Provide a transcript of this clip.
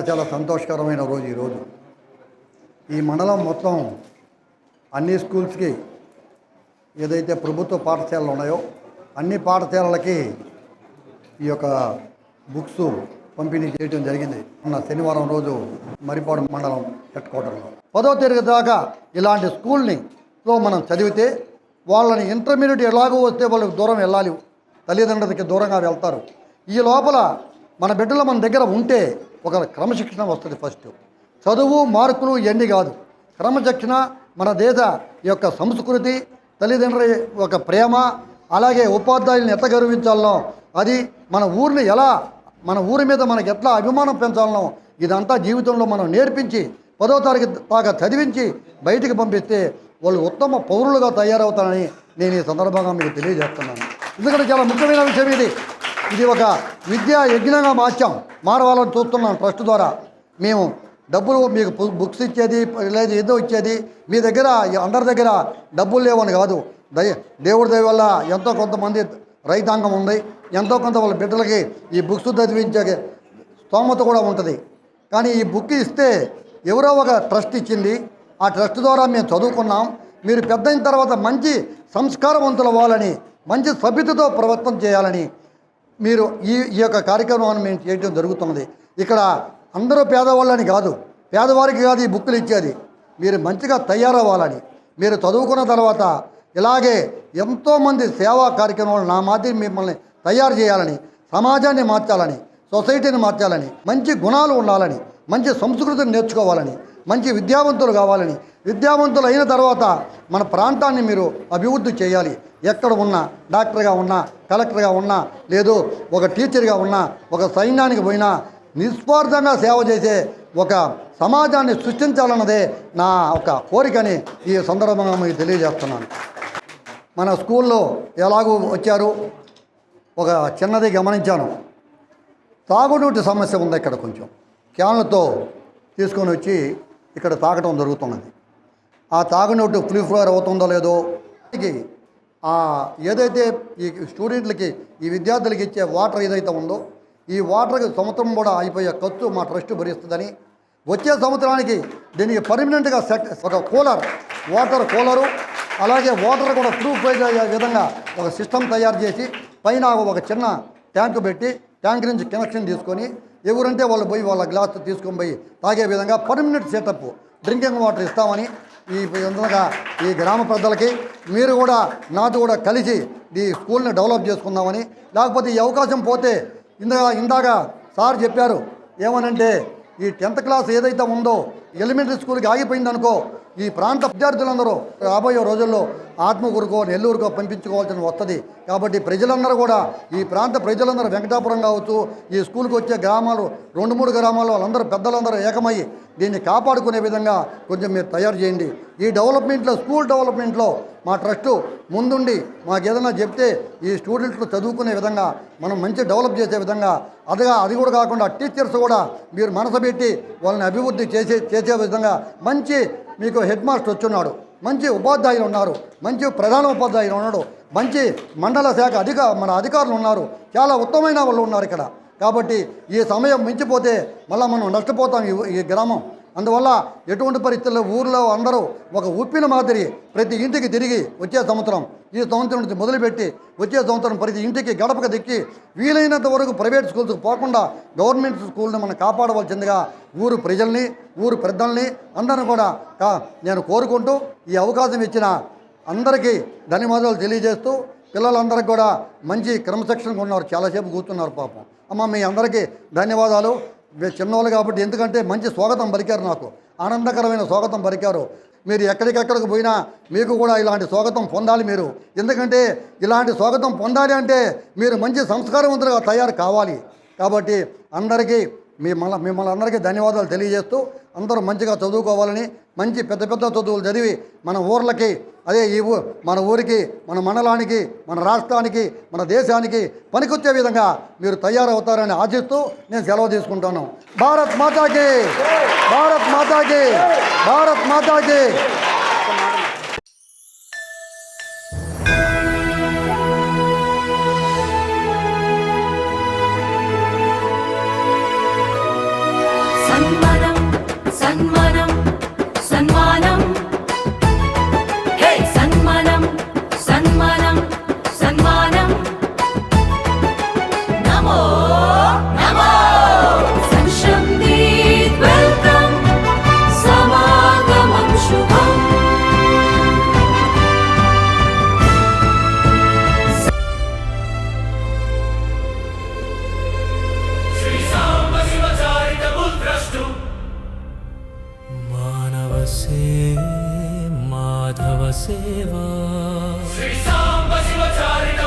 చాలా సంతోషకరమైన రోజు ఈరోజు. ఈ మండలం మొత్తం అన్ని స్కూల్స్కి ఏదైతే ప్రభుత్వ పాఠశాలలు ఉన్నాయో అన్ని పాఠశాలలకి ఈ యొక్క బుక్స్ పంపిణీ చేయడం జరిగింది. మొన్న శనివారం రోజు మరిపాడు మండలం హెడ్ క్వార్టర్లో 10వ తరగతి దాకా ఇలాంటి స్కూల్ని మనం చదివితే వాళ్ళని ఇంటర్మీడియట్ ఎలాగో వస్తే వాళ్ళు దూరం వెళ్ళాలి, తల్లిదండ్రులకి దూరంగా వెళ్తారు. ఈ లోపల మన బిడ్డలు మన దగ్గర ఉంటే ఒక క్రమశిక్షణ వస్తుంది. ఫస్ట్ చదువు మార్కులు ఇవన్నీ కాదు, క్రమశిక్షణ, మన దేశ యొక్క సంస్కృతి, తల్లిదండ్రుల ఒక ప్రేమ, అలాగే ఉపాధ్యాయులను ఎట్లా గౌరవించాలనో, అది మన ఊరిని ఎలా, మన ఊరి మీద మనకి ఎట్లా అభిమానం పెంచాలనో ఇదంతా జీవితంలో మనం నేర్పించి 10వ తరగతి దాకా చదివించి బయటికి పంపిస్తే వాళ్ళు ఉత్తమ పౌరులుగా తయారవుతారని నేను ఈ సందర్భంగా మీకు తెలియజేస్తున్నాను. ఎందుకంటే చాలా ముఖ్యమైన విషయం ఇది ఒక విద్యా యజ్ఞంగా మారవాలని చూస్తున్నాం. ట్రస్ట్ ద్వారా మేము డబ్బులు మీకు బుక్స్ ఇచ్చేది లేదు, ఏదో ఇచ్చేది, మీ దగ్గర అందరి దగ్గర డబ్బులు లేవని కాదు. దేవుడి దయ వల్ల ఎంతో కొంతమంది రైతాంగం ఉంది, ఎంతో కొంత వాళ్ళ బిడ్డలకి ఈ బుక్స్ చదివించే స్తోమత కూడా ఉంటుంది. కానీ ఈ బుక్ ఇస్తే ఎవరో ఒక ట్రస్ట్ ఇచ్చింది, ఆ ట్రస్ట్ ద్వారా మేము చదువుకున్నాం. మీరు పెద్ద అయిన తర్వాత మంచి సంస్కారవంతులు అవ్వాలని, మంచి సభ్యతతో ప్రవర్తన చేయాలని మీరు ఈ యొక్క కార్యక్రమాన్ని మేము చేయడం జరుగుతున్నది. ఇక్కడ అందరూ పేదవాళ్ళని కాదు, పేదవారికి కాదు ఈ బుక్కులు ఇచ్చేది, మీరు మంచిగా తయారవ్వాలని. మీరు చదువుకున్న తర్వాత ఇలాగే ఎంతోమంది సేవా కార్యక్రమాలు నా మాదిరి మిమ్మల్ని తయారు చేయాలని, సమాజాన్ని మార్చాలని, సొసైటీని మార్చాలని, మంచి గుణాలు ఉండాలని, మంచి సంస్కృతిని నేర్చుకోవాలని, మంచి విద్యావంతులు కావాలని, విద్యావంతులు అయిన తర్వాత మన ప్రాంతాన్ని మీరు అభివృద్ధి చేయాలి. ఎక్కడ ఉన్నా, డాక్టర్గా ఉన్నా, కలెక్టర్గా ఉన్నా, లేదు ఒక టీచర్గా ఉన్నా, ఒక సైన్యానికి పోయినా నిస్వార్థంగా సేవ చేసే ఒక సమాజాన్ని సృష్టించాలన్నదే నా ఒక కోరికని ఈ సందర్భంగా మీకు తెలియజేస్తున్నాను. మన స్కూల్లో ఎలాగూ వచ్చారు, ఒక చిన్నది గమనించాను. తాగునీటి సమస్య ఉంది. ఇక్కడ కొంచెం క్యాన్లతో తీసుకొని వచ్చి ఇక్కడ తాగటం జరుగుతున్నది. ఆ తాగునీటి ప్యూరిఫైర్ అవుతుందో లేదో, ఏదైతే ఈ స్టూడెంట్లకి, ఈ విద్యార్థులకి ఇచ్చే వాటర్ ఏదైతే ఉందో, ఈ వాటర్కి సంవత్సరం కూడా అయిపోయే ఖర్చు మా ట్రస్ట్ భరిస్తుందని, వచ్చే సంవత్సరానికి దీనికి పర్మనెంట్గా ఒక వాటర్ కూలరు, అలాగే వాటర్ కూడా ప్యూరిఫై అయ్యే విధంగా ఒక సిస్టమ్ తయారు చేసి పైన ఒక చిన్న ట్యాంకు పెట్టి, ట్యాంక్ నుంచి కనెక్షన్ తీసుకొని ఎవరంటే వాళ్ళు పోయి వాళ్ళ గ్లాస్ తీసుకొని పోయి తాగే విధంగా పర్మనెంట్ సెటప్ డ్రింకింగ్ వాటర్ ఇస్తామని ఈ విధంగా ఈ గ్రామ పెద్దలకి మీరు కూడా నాతో కూడా కలిసి ఈ స్కూల్ని డెవలప్ చేసుకుందామని. లేకపోతే ఈ అవకాశం పోతే ఇందాక సార్ చెప్పారు ఏమనంటే, ఈ 10th క్లాస్ ఏదైతే ఉందో ఎలిమెంటరీ స్కూల్కి ఆగిపోయిందనుకో, ఈ ప్రాంత విద్యార్థులందరూ రాబోయే రోజుల్లో ఆత్మకూరుకో, నెల్లూరుకో పంపించుకోవాల్సిన వస్తుంది. కాబట్టి ప్రజలందరూ కూడా, ఈ ప్రాంత ప్రజలందరూ వెంకటాపురం కావచ్చు, ఈ స్కూల్కి వచ్చే గ్రామాలు 2-3 గ్రామాల్లో వాళ్ళందరూ పెద్దలందరూ ఏకమయ్యి దీన్ని కాపాడుకునే విధంగా కొంచెం మీరు తయారు చేయండి. ఈ డెవలప్మెంట్లో, స్కూల్ డెవలప్మెంట్లో మా ట్రస్టు ముందుండి మాకు ఏదైనా చెప్తే ఈ స్టూడెంట్లు చదువుకునే విధంగా మనం మంచి డెవలప్ చేసే విధంగా, అది కూడా కాకుండా టీచర్స్ కూడా మీరు మనసు పెట్టి వాళ్ళని అభివృద్ధి చేసే విధంగా మంచి మీకు హెడ్ మాస్టర్ వచ్చున్నాడు, మంచి ఉపాధ్యాయులు ఉన్నారు, మంచి ప్రధాన ఉపాధ్యాయులు ఉన్నాడు, మంచి మండల శాఖ మన అధికారులు ఉన్నారు, చాలా ఉత్తమమైన వాళ్ళు ఉన్నారు ఇక్కడ. కాబట్టి ఈ సమయం మించిపోతే మళ్ళీ మనం నష్టపోతాం ఈ గ్రామం. అందువల్ల ఎటువంటి పరిస్థితుల్లో ఊర్లో అందరూ ఒక ఉప్పిన మాదిరి ప్రతి ఇంటికి తిరిగి వచ్చే సంవత్సరం, ఈ సంవత్సరం నుంచి మొదలుపెట్టి వచ్చే సంవత్సరం ప్రతి ఇంటికి గడపక దిక్కి వీలైనంత వరకు ప్రైవేట్ స్కూల్స్కి పోకుండా గవర్నమెంట్ స్కూల్ని మనం కాపాడవలసిందిగా ఊరు ప్రజల్ని, ఊరు పెద్దల్ని అందరిని కూడా నేను కోరుకుంటూ ఈ అవకాశం ఇచ్చిన అందరికీ ధన్యవాదాలు తెలియజేస్తూ, పిల్లలందరికీ కూడా మంచి క్రమశిక్షణగా ఉన్నారు, చాలాసేపు కూర్చున్నారు పాపం. అమ్మ మీ అందరికీ ధన్యవాదాలు. చిన్నవాళ్ళు కాబట్టి, ఎందుకంటే మంచి స్వాగతం పలికారు, నాకు ఆనందకరమైన స్వాగతం పలికారు. మీరు ఎక్కడికెక్కడికి పోయినా మీకు కూడా ఇలాంటి స్వాగతం పొందాలి మీరు. ఎందుకంటే ఇలాంటి స్వాగతం పొందాలి అంటే మీరు మంచి సంస్కారవంతులుగా తయారు కావాలి. కాబట్టి అందరికీ మిమ్మల్ని అందరికీ ధన్యవాదాలు తెలియజేస్తూ, అందరూ మంచిగా చదువుకోవాలని, మంచి పెద్ద పెద్ద చదువులు చదివి మన ఊర్లకి, అదే మన ఊరికి, మన మండలానికి, మన రాష్ట్రానికి, మన దేశానికి పనికొచ్చే విధంగా మీరు తయారవుతారని ఆశిస్తూ నేను సెలవు తీసుకుంటాను. భారత్ మాతాకి, భారత్ మాతాకి, భారత్ మాతాకి. సన్మానం సన్మానం హే సన్మానం సన్మానం సన్మానం నమో నమో సంశందీత్ వెల్కమ్ సమాగమం శుభం మానవ మాధవ సేవా శ్రీ సాంబ శివచారిత